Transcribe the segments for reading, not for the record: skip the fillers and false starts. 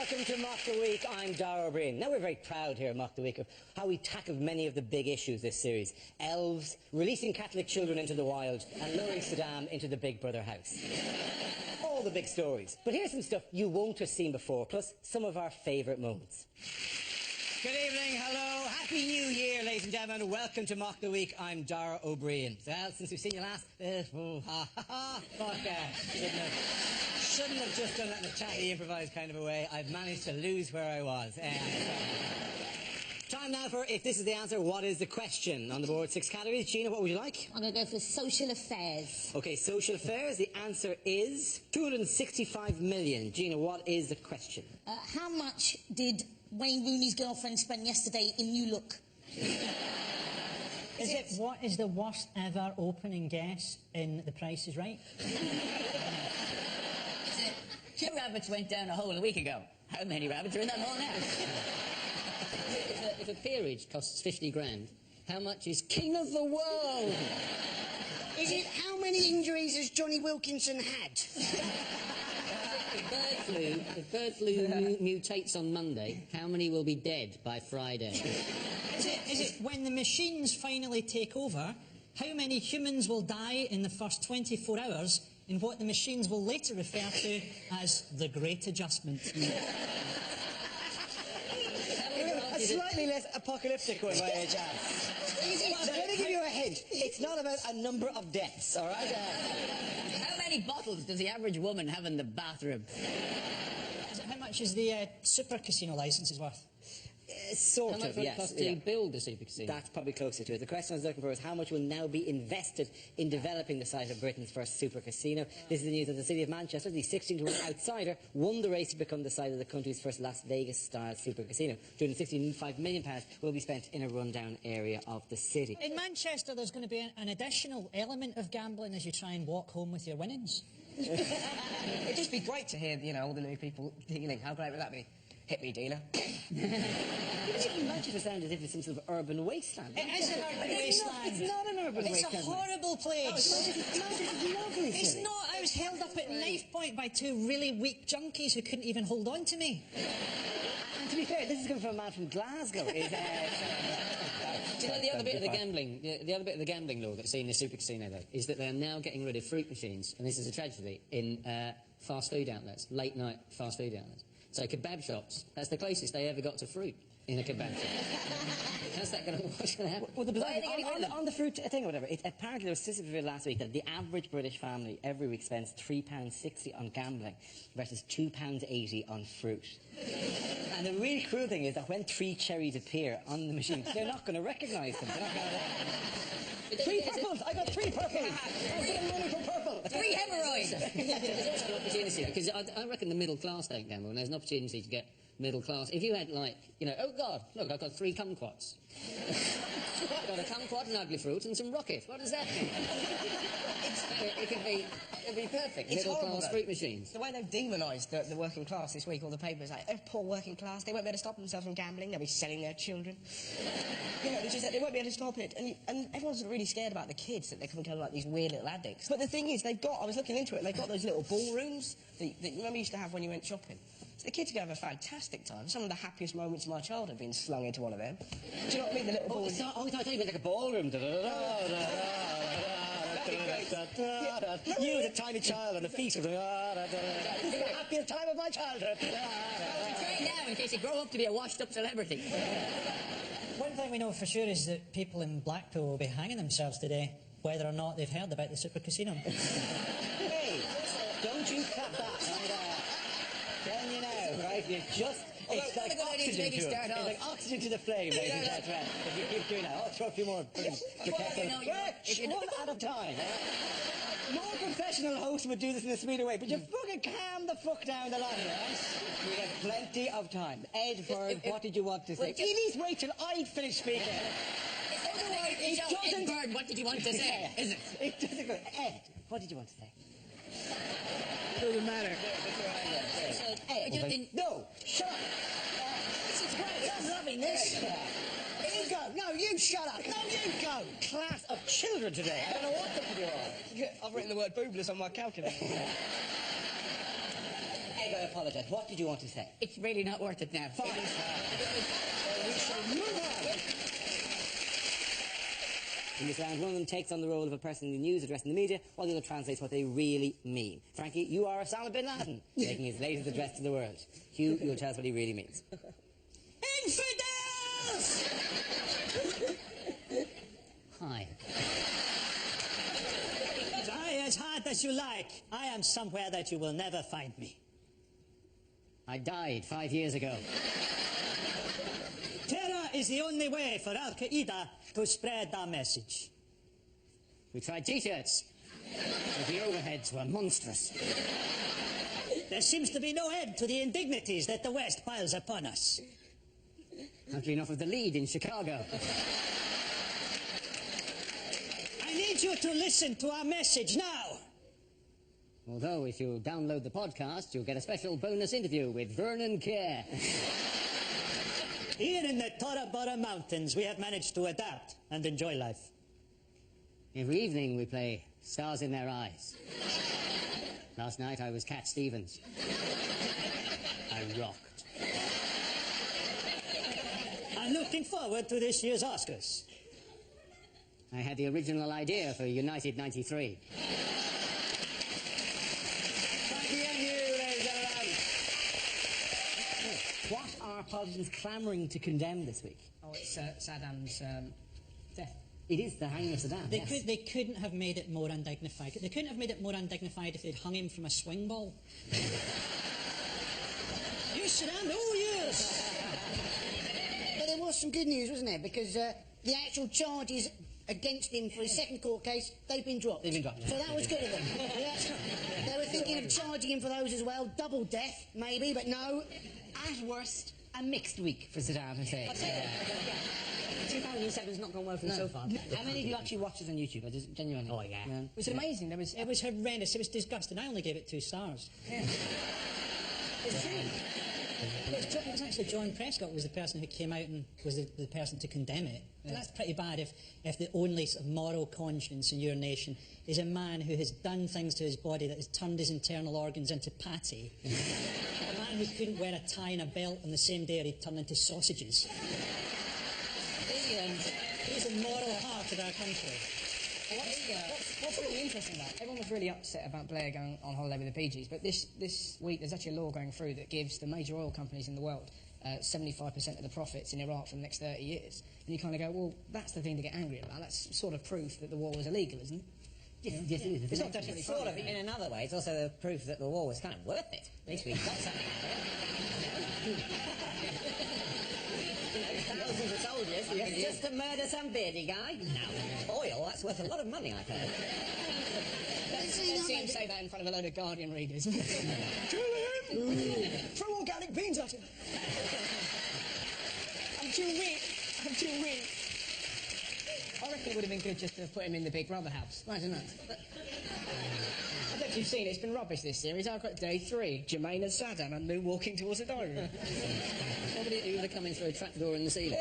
welcome to Mock the Week. I'm Dara O'Brien. Now we're very proud here at Mock the Week of how we tackled many of the big issues this series. Elves, releasing Catholic children into the wild, and luring Saddam into the Big Brother house. All the big stories. But here's some stuff you won't have seen before, plus some of our favourite moments. Good evening, hello, Happy New Year, ladies and gentlemen. Welcome to Mock the Week. I'm Dara O'Brien. Well, since we've seen you last, shouldn't have just done that in a chatty, improvised kind of a way. I've managed to lose where I was. Time now for, if this is the answer, what is the question? On the board, 6 categories. Gina, what would you like? I'm going to go for social affairs. OK, social affairs. The answer is 265 million. Gina, what is the question? How much did Wayne Rooney's girlfriend spend yesterday in New Look? What is the worst ever opening guess in The Price is Right? 2 rabbits went down a hole a week ago. How many rabbits are in that hole now? If a peerage costs 50 grand, how much is King of the World? Is it how many injuries has Johnny Wilkinson had? If bird flu mutates on Monday, how many will be dead by Friday? Is it when the machines finally take over, how many humans will die in the first 24 hours in what the machines will later refer to as the Great Adjustment? A slightly less apocalyptic one, by a chance. Let me give you a hint. It's not about a number of deaths, all right? How many bottles does the average woman have in the bathroom? How much is the super casino licences worth? Sort How much of, would it yes. cost to build the super casino? That's probably closer to it. The question I was looking for is how much will now be invested in developing the site of Britain's first super casino. This is the news that the city of Manchester, the 16-to-1 outsider, won the race to become the site of the country's first Las Vegas-style super casino. £265 million will be spent in a rundown area of the city. In Manchester, there's going to be an additional element of gambling as you try and walk home with your winnings. It'd just be great to hear, you know, all the new people dealing. How great would that be? Hit me, dealer. Manchester sounds as if it's some sort of urban wasteland. It is an urban wasteland. It's not an urban wasteland. It's a horrible place. It's lovely. It's not. I was held up at knife point by 2 really weak junkies who couldn't even hold on to me. And to be fair, this is coming from a man from Glasgow. Do you know the other bit of the gambling, the other bit of the gambling law that's in the super casino, though, is that they're now getting rid of fruit machines, and this is a tragedy, in fast food outlets, late-night fast food outlets. So kebab shops, that's the closest they ever got to fruit in a kebab shop. How's that going to happen? Well, on the fruit thing or whatever, apparently there was statistics last week that the average British family every week spends £3.60 on gambling versus £2.80 on fruit. And the really cruel thing is that when 3 cherries appear on the machine, they're not going to recognise them. They're not going to... 3 purples! I got 3 purples! I'm getting money for purple! 3 hemorrhoids! There's also an opportunity, because I reckon the middle class don't gamble, and there's an opportunity to get middle class. If you had, like, you know, oh God, look, I've got 3 kumquats. I've got a kumquat, an ugly fruit, and some rocket. What does that mean? It'd be perfect. It's middle horrible, class though. fruit machines. The way they've demonised the working class this week, all the papers, like, oh, poor working class, they won't be able to stop themselves from gambling, they'll be selling their children. You know, they won't be able to stop it. And everyone's really scared about the kids, that they're going to become like these weird little addicts. But the thing is, I was looking into it, and they've got those little ballrooms that you remember you used to have when you went shopping. So the kids are going to have a fantastic time. Some of the happiest moments of my childhood being slung into one of them. Do you know what I mean? The little ballroom. I thought you meant like a ballroom. You as a tiny child on the feet of the happiest time of my childhood. Train now in case you grow up to be a washed-up celebrity. One thing we know for sure is that people in Blackpool will be hanging themselves today, whether or not they've heard about the super casino. Hey, don't you cut that, telling you now, right? You're just... It's like oxygen to it. It's like oxygen to the flame, ladies and gentlemen. If you keep doing that, I'll throw a few more. One at a time. More professional hosts would do this in a smoother way, but you fucking calm the fuck down the line, right? We have plenty of time. Ed, Bird, what did you want to say? Please wait till I finish speaking. It doesn't... Bird, what did you want to say? Is it? It doesn't go... Ed, what did you want to say? Doesn't matter. No, shut up. This is great. I'm loving this. You go. No, you shut up. No, you go. Class of children today. I don't know what the you are. I've written the word boobless on my calculator. Ed, apologise. What did you want to say? It's really not worth it now. Fine, we shall move on. In this round, one of them takes on the role of a person in the news addressing the media, while the other translates what they really mean. Frankie, you are Osama bin Laden, making his latest address to the world. Hugh, you'll tell us what he really means. Infidels! Hi. Try as hard as you like. I am somewhere that you will never find me. I died 5 years ago. Terror is the only way for Al-Qaeda to spread our message. We tried T-shirts, but the overheads were monstrous. There seems to be no end to the indignities that the West piles upon us. Hardly enough of the lead in Chicago. I need you to listen to our message now. Although, if you download the podcast, you'll get a special bonus interview with Vernon Kerr. Here in the Tora Bora Mountains, we have managed to adapt and enjoy life. Every evening we play Stars in Their Eyes. Last night I was Cat Stevens. I rocked. I'm looking forward to this year's Oscars. I had the original idea for United 93. Frankie and you, ladies and gentlemen. What are politicians clamouring to condemn this week? Oh, it's Saddam's death. It is the hanging of Saddam, yes. They couldn't have made it more undignified. They couldn't have made it more undignified if they'd hung him from a swing ball. You, Saddam, oh, yes! But there was some good news, wasn't there? Because the actual charges against him for his second court case, they've been dropped. They've been dropped, yeah. So that was good of them. Yeah. They were thinking of charging him for those as well. Double death, maybe, but no. At worst, a mixed week for Saddam Hussein. 2007's not gone well for him so far. How many of you actually watch this on YouTube? I just genuinely. Oh, yeah. Was it amazing? It was horrendous. It was disgusting. I only gave it 2 stars. Yeah. It's true. It was actually John Prescott was the person who came out and was the person to condemn it. And that's pretty bad if the only sort of moral conscience in your nation is a man who has done things to his body that has turned his internal organs into patty. A man who couldn't wear a tie and a belt on the same day or he'd turn into sausages. He's a moral heart of our country. What's really interesting about it, everyone was really upset about Blair going on holiday with the PGs, but this week there's actually a law going through that gives the major oil companies in the world 75% of the profits in Iraq for the next 30 years. And you kind of go, well, that's the thing to get angry about. That's sort of proof that the war was illegal, isn't it? Yes, it is. It's not definitely sort of, in another way, it's also the proof that the war was kind of worth it. At least we got something out of it. Thousands of soldiers, just to murder some beardy guy? No. Oil, that's worth a lot of money, I've heard. Let's see him say that in front of a load of Guardian readers. Throw organic beans at him. I'm too weak. I reckon it would have been good just to put him in the Big Brother house. Imagine that. I don't know if you've seen it, it's been rubbish this series. I've got day 3, Jermaine and Saddam and me walking towards the dining room. Somebody who would have come in through a trapdoor in the ceiling.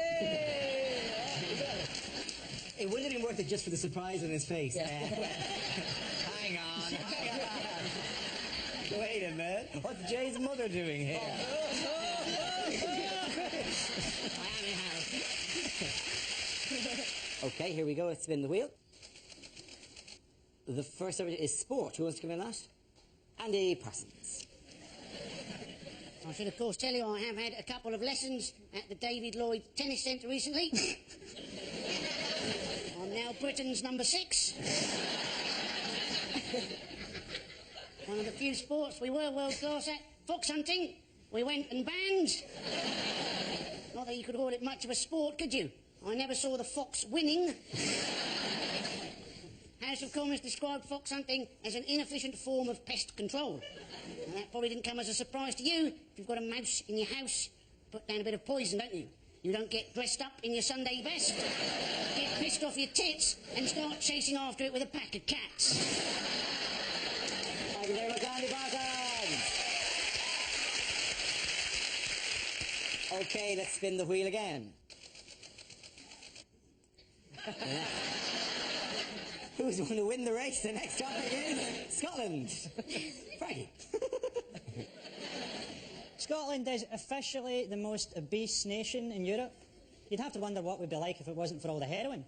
It wouldn't have been worth it just for the surprise on his face. Yeah. Hang on. Wait a minute. What's Jay's mother doing here? Okay, here we go. Let's spin the wheel. The first subject is sport. Who wants to come in last? Andy Parsons. I should, of course, tell you I have had a couple of lessons at the David Lloyd Tennis Centre recently. I'm now Britain's number 6. One of the few sports we were world class at, fox hunting. We went and banned. Not that you could call it much of a sport, could you? I never saw the fox winning. House of Commons described fox hunting as an inefficient form of pest control. And that probably didn't come as a surprise to you. If you've got a mouse in your house, put down a bit of poison, don't you? You don't get dressed up in your Sunday best, get pissed off your tits, and start chasing after it with a pack of cats. Thank you very much, Andy Parsons. Okay, let's spin the wheel again. Who's going to win the race? The next topic is Scotland. Frankie. Scotland is officially the most obese nation in Europe. You'd have to wonder what we'd be like if it wasn't for all the heroin.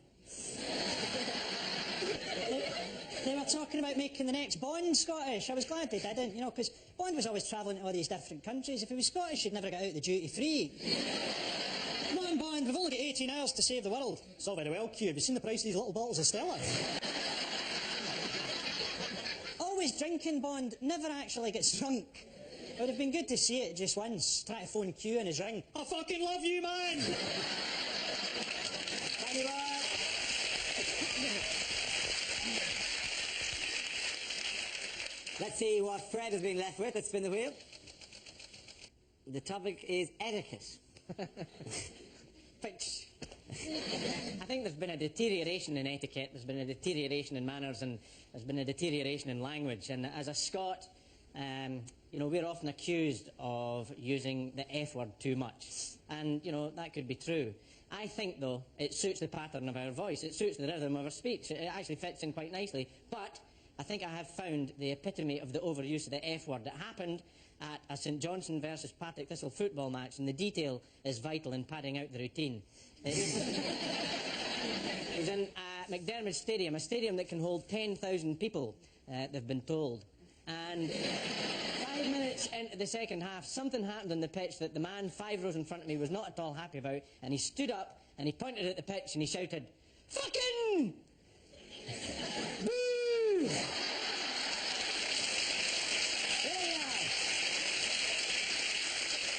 They were talking about making the next Bond Scottish. I was glad they didn't, you know, because Bond was always travelling to all these different countries. If he was Scottish, he'd never get out the duty-free. Come on, Bond, we've only got 18 hours to save the world. It's all very well, Q. Have you seen the price of these little bottles of Stella? Always drinking, Bond, never actually gets drunk. It would have been good to see it just once. Try to phone Q in his ring. I fucking love you, man! Thank you, man. Let's see what Fred has been left with. Let's spin the wheel. The topic is etiquette. I think there's been a deterioration in etiquette, there's been a deterioration in manners, and there's been a deterioration in language. And as a Scot, you know, we're often accused of using the F word too much. And, you know, that could be true. I think, though, it suits the pattern of our voice. It suits the rhythm of our speech. It actually fits in quite nicely. But I think I have found the epitome of the overuse of the F word. It happened at a St Johnstone versus Partick Thistle football match, and the detail is vital in padding out the routine. It was in McDermott Stadium, a stadium that can hold 10,000 people, they've been told. And 5 minutes into the second half, something happened on the pitch that the man 5 rows in front of me was not at all happy about, and he stood up and he pointed at the pitch and he shouted, "Fucking! Boo!" There you are.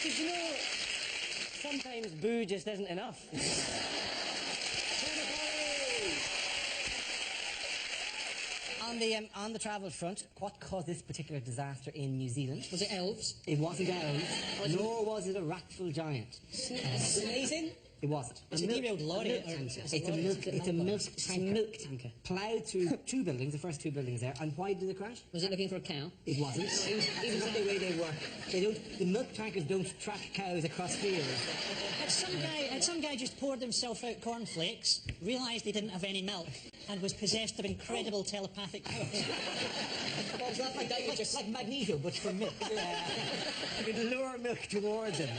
Because, you know, sometimes boo just isn't enough. On the travel front, what caused this particular disaster in New Zealand? Was it elves? It wasn't elves, nor was it a ratful giant. Sneezing? It wasn't. It's a derailed lorry. It's a milk tanker. Ploughed through 2 buildings, the first 2 buildings there. And why did it crash? Was it looking for a cow? It wasn't. It's not the way they work. The milk tankers don't track cows across fields. Had some guy just poured himself out cornflakes, realised he didn't have any milk, and was possessed of incredible telepathic powers. Well, it's not like that, just like Magneto, but for milk. You could lure milk towards him.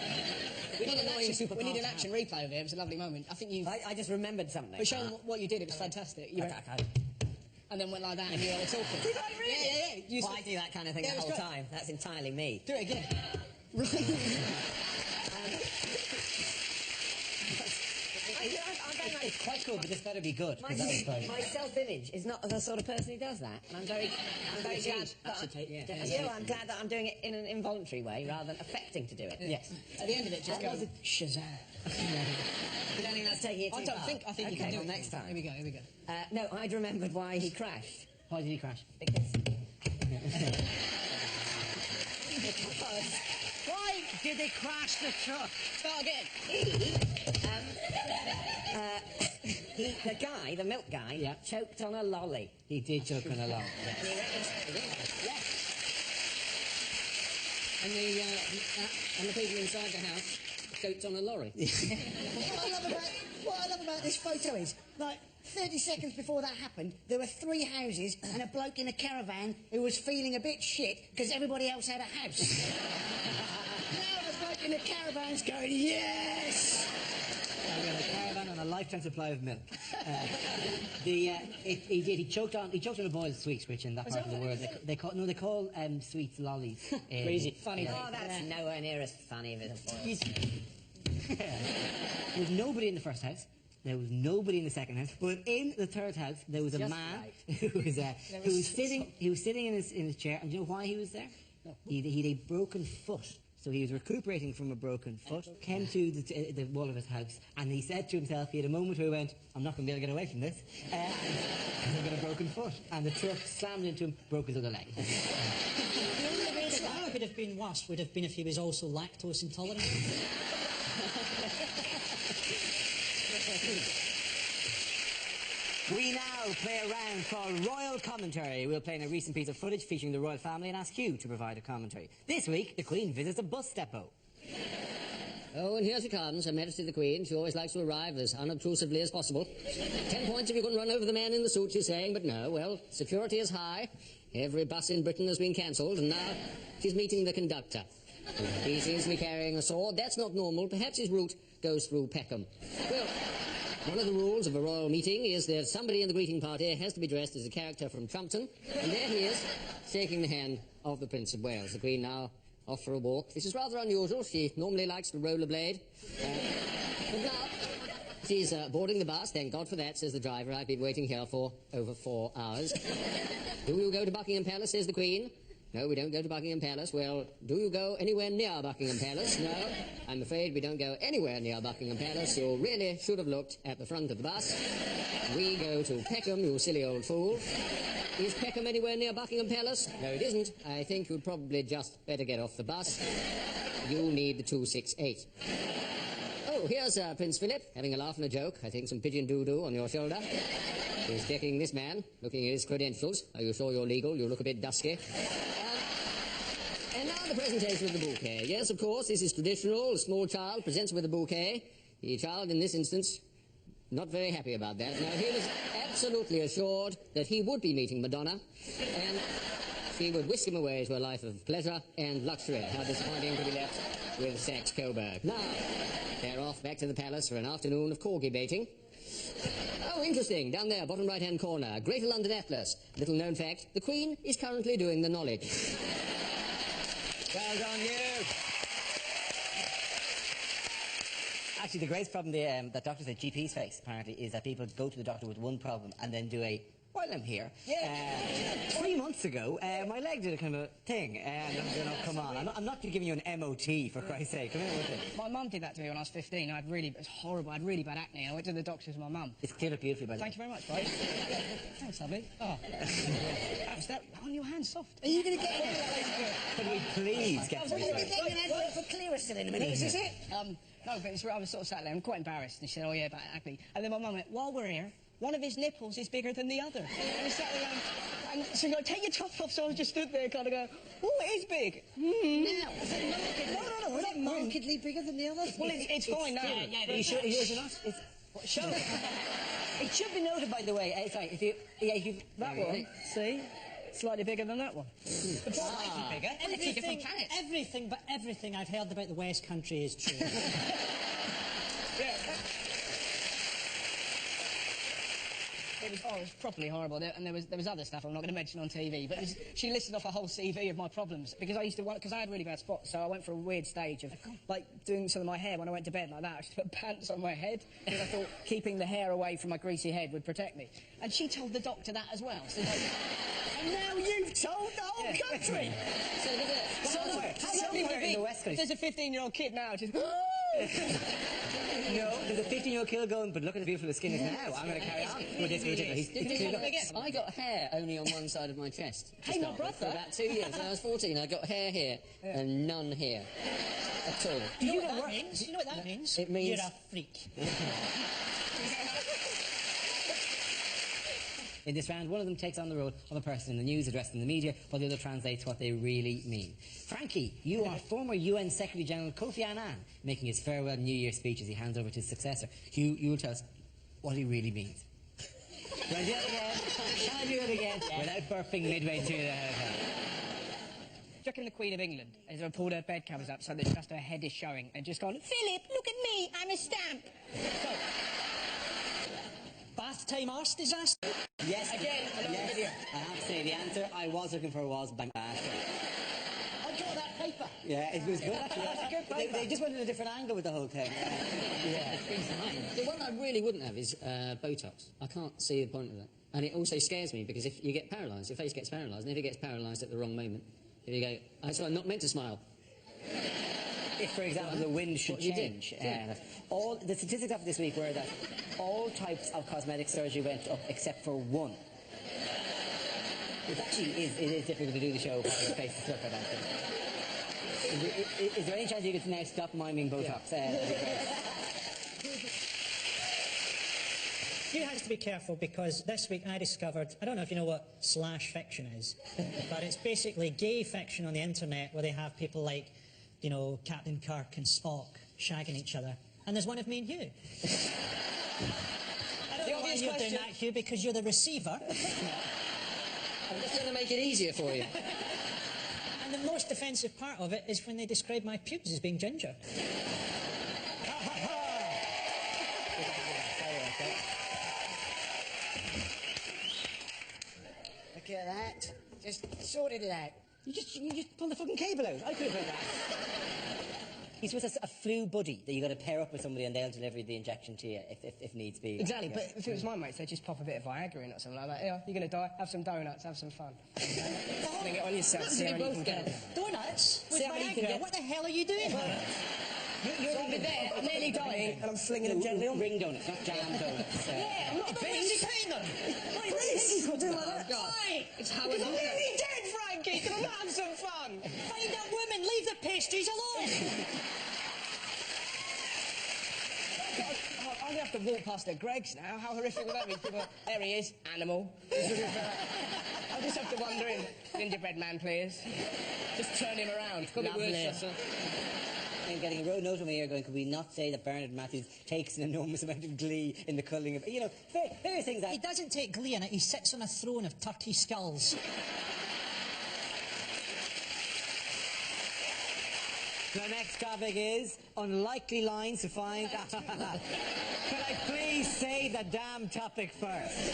We need an action replay of it. It was a lovely moment. I think you. I just remembered something. But showing what you did, it was fantastic. You went, and then went like that, and you were all talking. Did I really? Yeah. Well, I do that kind of thing the whole time. That's entirely me. Do it again. Right. It's quite cool, but this better be good. My self-image is not the sort of person who does that. And I'm very glad. I'm glad that I'm doing it in an involuntary way rather than affecting to do it. Yes. At the end of it, just go Shazam. You don't think that's taking it too far? I think you can do it next time. Here we go. No, I'd remembered why he crashed. Why did he crash? Because Why did they crash the truck? Start again. the guy, the milk guy, choked on a lolly. He did choke on a lolly. And the people inside the house choked on a lorry. What I love about this photo is, like, 30 seconds before that happened, there were 3 houses and a bloke in a caravan who was feeling a bit shit because everybody else had a house. Now the bloke in the caravan's going, yes! We got a caravan and a lifetime supply of milk. He choked on a boiled sweet, which in that part of the world they call sweets lollies. Crazy, funny. Oh, that's nowhere near as funny as a boiled. There was nobody in the first house. There was nobody in the second house. But in the third house, there was a man who was sitting in his chair. And do you know why he was there? He had a broken foot. So he was recuperating from a broken foot, came to the wall of his house, and he said to himself, he had a moment where he went, I'm not going to be able to get away from this, because I've got a broken foot. And the truck slammed into him, broke his other leg. The only way that would have been worse would have been if he was also lactose intolerant. We now play a round called Royal Commentary. We'll play in a recent piece of footage featuring the royal family and ask you to provide a commentary. This week, the Queen visits a bus depot. Oh, and here she comes, Her Majesty the Queen. She always likes to arrive as unobtrusively as possible. 10 points if you couldn't run over the man in the suit, she's saying, but no, well, security is high. Every bus in Britain has been cancelled, and now she's meeting the conductor. He seems to be carrying a sword. That's not normal. Perhaps his route goes through Peckham. Well, one of the rules of a royal meeting is that somebody in the greeting party has to be dressed as a character from Trumpton. And there he is, shaking the hand of the Prince of Wales. The Queen now off for a walk. This is rather unusual. She normally likes to rollerblade. But now she's boarding the bus. Thank God for that, says the driver. I've been waiting here for over 4 hours. Do you go to Buckingham Palace, says the Queen. No, we don't go to Buckingham Palace. Well, do you go anywhere near Buckingham Palace? No, I'm afraid we don't go anywhere near Buckingham Palace. You really should have looked at the front of the bus. We go to Peckham, you silly old fool. Is Peckham anywhere near Buckingham Palace? No, it isn't. I think you'd probably just better get off the bus. You'll need the 268. Oh, here's Prince Philip, having a laugh and a joke. I think some pigeon doo-doo on your shoulder. He's checking this man, looking at his credentials. Are you sure you're legal? You look a bit dusky. And now the presentation of the bouquet. Yes, of course, this is traditional. A small child presents with a bouquet. The child, in this instance, not very happy about that. Now, he was absolutely assured that he would be meeting Madonna, and she would whisk him away to a life of pleasure and luxury. How disappointing to be left with Saxe Coburg. Now, they're off back to the palace for an afternoon of corgi baiting. Oh, interesting. Down there, bottom right-hand corner, Greater London Atlas. Little known fact, the Queen is currently doing the knowledge. Well done, you. Actually, the greatest problem that doctors at GPs face, apparently, is that people go to the doctor with one problem and then do a, while I'm here. Yeah. 3 months ago, my leg did a kind of a thing, and you know, come on, I'm not giving you an MOT, for Christ's sake. Come here with it. My mum did that to me when I was 15. It was horrible. I had really bad acne. I went to the doctors with my mum. It's cleared up beautifully, by the way. Thank you very much, babe. Thanks, lovely. Oh. How's that? On your hand, soft. Are you going to get one? Could we please get to You're this? going to get one for Clearasil in a minute, is it? No, but I was sort of sat there. I'm quite embarrassed. And she said, oh, yeah, about acne. And then my mum went, while we're here, one of his nipples is bigger than the other. And he sat there going, and she go, take your top off. So I just stood there kind of going, oh, it is big. Now, is it markedly, is it markedly bigger than the other? Well, it's fine now. Are you sure? Is it not? Show. It should be noted, by the way. Sorry, if you That one, see? Slightly bigger than that one. The slightly bigger. On a two different planets. Everything but everything I've heard about the West Country is true. Yeah. It was properly horrible, and there was other stuff I'm not going to mention on TV, but she listed off a whole CV of my problems, because I had really bad spots, so I went for a weird stage of, like, doing some of my hair when I went to bed like that. I just put pants on my head, because I thought keeping the hair away from my greasy head would protect me. And she told the doctor that as well. So, like, And now you've told the whole country! somewhere in the West Coast. There's a 15-year-old kid now, just... No, there's a 15-year-old kid going, but look at how beautiful the skin is now. I'm going to carry on with this particular. I got hair only on one side of my chest. Hey, my brother. For about 2 years. When I was 14, I got hair here and none here at all. Do you know what that means? Do you know what that means? It means... You're a freak. In this round, one of them takes on the role of a person in the news addressed in the media, while the other translates what they really mean. Frankie, you are former UN Secretary General Kofi Annan, making his farewell New Year speech as he hands over to his successor. You will tell us what he really means. Can I do it again? Can I do it again? Without burping midway through the... Do you reckon the Queen of England has pulled her bed covers up so that just her head is showing and just gone, Philip, look at me, I'm a stamp. So, Bath time arse disaster? Yes. again, another video. I have to say, the answer I was looking for was bang bash. I got that paper. Yeah, it was good actually. They just went in a different angle with the whole thing. Yeah. The one I really wouldn't have is Botox. I can't see the point of that. And it also scares me, because if you get paralysed, your face gets paralysed, and if it gets paralysed at the wrong moment, if you go, so I'm not meant to smile. If, for example, the wind should What you did. change, all the statistics of this week were that all types of cosmetic surgery went up except for one. It actually is difficult to do the show with your face to look at that. Is there any chance you could now stop miming Botox? You have to be careful, because this week I discovered, I don't know if you know what slash fiction is, but it's basically gay fiction on the internet where they have people like, you know, Captain Kirk and Spock shagging each other. And there's one of me and you. I don't know why you're doing that, Hugh, because you're the receiver. I'm just going to make it easier for you. And the most offensive part of it is when they describe my pubes as being ginger. Look at that. Just sorted it out. You just pulled the fucking cable out. I could have done that. He's with a flu buddy that you got to pair up with somebody and they'll deliver the injection to you if needs be. Exactly, but if it was my mates, they'd just pop a bit of Viagra in or something like that. Yeah, you're going to die, have some donuts, have some fun. Fling it on yourself, see how many you can get. Donuts? With See how many you can Viagra? get. What the hell are you doing? You're over there, I'm nearly dying, and I'm flinging them gently on. Ring donuts, not jam donuts. Yeah, I'm not But where's he putting them? Please, you do like that. Why? It's how I'm nearly dead, Frankie. Can I not have some fun? Find that woman, leave the pastries alone. I'm going to have to walk past the Greggs now. How horrific would that be? People, there he is, animal. I'll just have to wander in. Gingerbread man, please. Just turn him around. Could be worse. And getting a road note from here going, could we not say that Bernard Matthews takes an enormous amount of glee in the culling of... You know, various things that... He doesn't take glee in it, he sits on a throne of turkey skulls. The next topic is unlikely lines to find... Could I please say the damn topic first?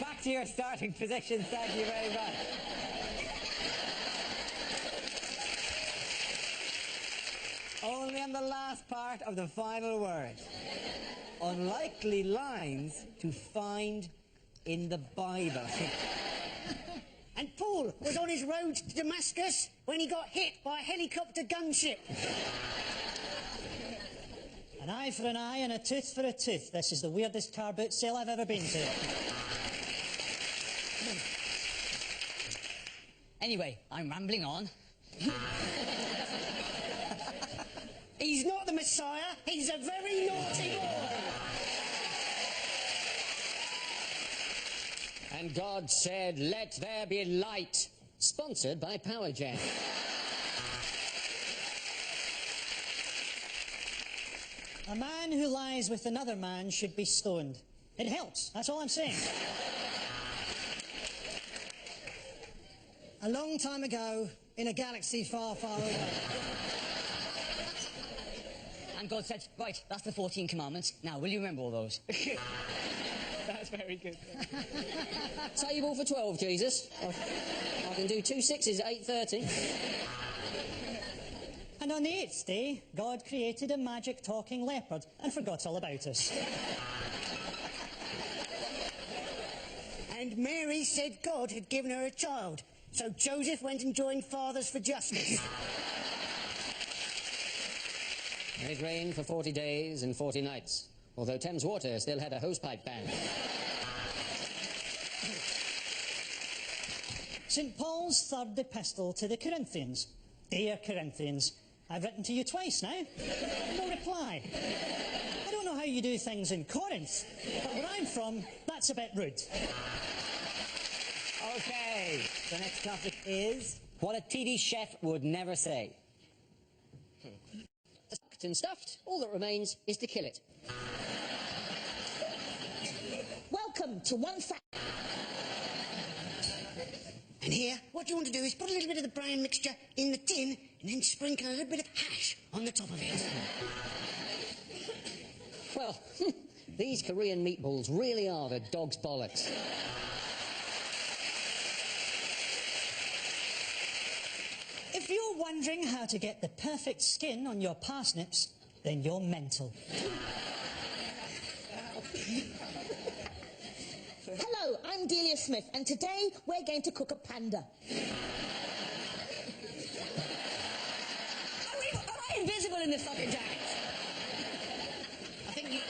Back to your starting position, thank you very much. Only on the last part of the final word. Unlikely lines to find in the Bible. And Paul was on his road to Damascus when he got hit by a helicopter gunship. An eye for an eye and a tooth for a tooth. This is the weirdest car boot sale I've ever been to. Anyway, I'm rambling on. He's not the Messiah, he's a very naughty boy. And God said, "Let there be light." Sponsored by Power Jam. A man who lies with another man should be stoned. It helps, that's all I'm saying. A long time ago, in a galaxy far, far away. And God said, right, that's the 14 commandments. Now, will you remember all those? That's very good. Table for 12, Jesus. I can do 2 6s at 8:30. And on the 8th day, God created a magic talking leopard and forgot all about us. And Mary said God had given her a child, so Joseph went and joined Fathers for Justice. It rained for 40 days and 40 nights, although Thames Water still had a hosepipe ban. St. Paul's third epistle to the Corinthians. Dear Corinthians, I've written to you twice now. No reply. I don't know how you do things in Corinth, but where I'm from, that's a bit rude. Okay, the next topic is what a TV chef would never say. Stuffed and stuffed, all that remains is to kill it. Welcome to One Fact. And here, what you want to do is put a little bit of the brown mixture in the tin and then sprinkle a little bit of hash on the top of it. Well, these Korean meatballs really are the dog's bollocks. If you're wondering how to get the perfect skin on your parsnips, then you're mental. Hello, I'm Delia Smith, and today we're going to cook a panda. Am I invisible in this fucking jacket? I think you...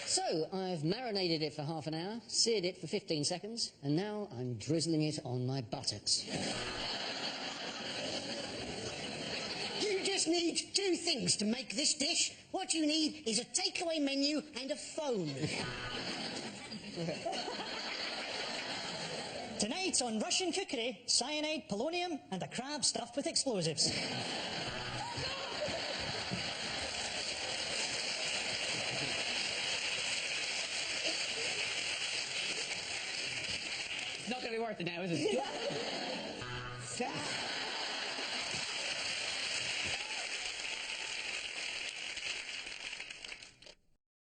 So, I've marinated it for half an hour, seared it for 15 seconds, and now I'm drizzling it on my buttocks. You just need 2 things to make this dish. What you need is a takeaway menu and a phone. Tonight on Russian Cookery, cyanide, polonium, and a crab stuffed with explosives. Not going to be worth it now, is it? Stop.